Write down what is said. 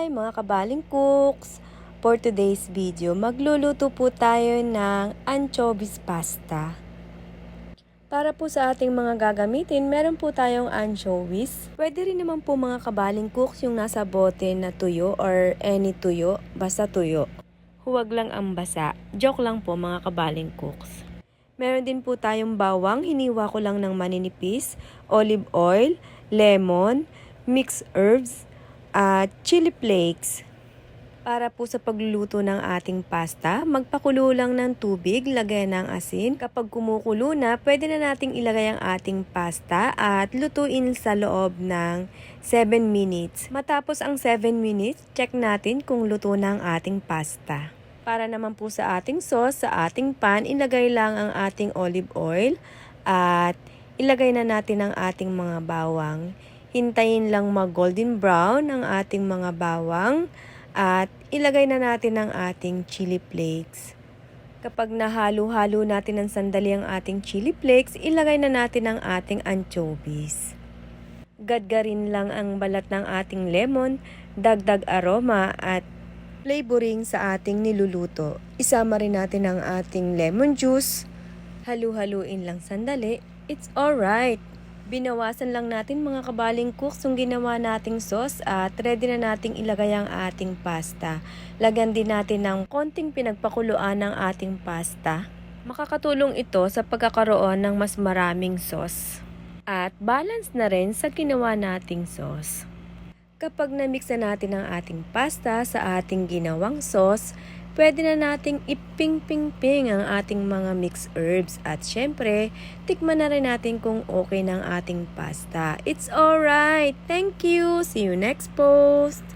Hi mga kabaling cooks! For today's video, magluluto po tayo ng anchovies pasta. Para po sa ating mga gagamitin, meron po tayong anchovies. Pwede rin naman po mga kabaling cooks yung nasa bote na tuyo or any tuyo, basta tuyo. Huwag lang ang basa. Joke lang po mga kabaling cooks. Meron din po tayong bawang, hiniwa ko lang ng maninipis, olive oil, lemon, mixed herbs, at chili flakes. Para po sa pagluluto ng ating pasta, magpakulo lang ng tubig, lagay ng asin. Kapag kumukulo na, pwede na nating ilagay ang ating pasta at lutuin sa loob ng 7 minutes. Matapos ang 7 minutes, check natin kung luto na ang ating pasta. Para naman po sa ating sauce, sa ating pan, ilagay lang ang ating olive oil at ilagay na natin ang ating mga bawang. Hintayin lang mag-golden brown ang ating mga bawang at ilagay na natin ang ating chili flakes. Kapag nahalo-halo natin ng sandali ang ating chili flakes, ilagay na natin ang ating anchovies. Gadgarin lang ang balat ng ating lemon, dagdag aroma at flavoring sa ating niluluto. Isama rin natin ang ating lemon juice. Halu-haluin lang sandali. It's alright! Binawasan lang natin mga kabaling cooks yung ginawa nating sauce at ready na nating ilagay ang ating pasta. Lagyan din natin ng konting pinagpakuluan ng ating pasta. Makakatulong ito sa pagkakaroon ng mas maraming sauce. At balance na rin sa ginawa nating sauce. Kapag na-mix na natin ang ating pasta sa ating ginawang sauce, pwede na nating iping-ping-ping ang ating mga mixed herbs. At syempre, tikman na rin natin kung okay ng ating pasta. It's alright! Thank you! See you next post!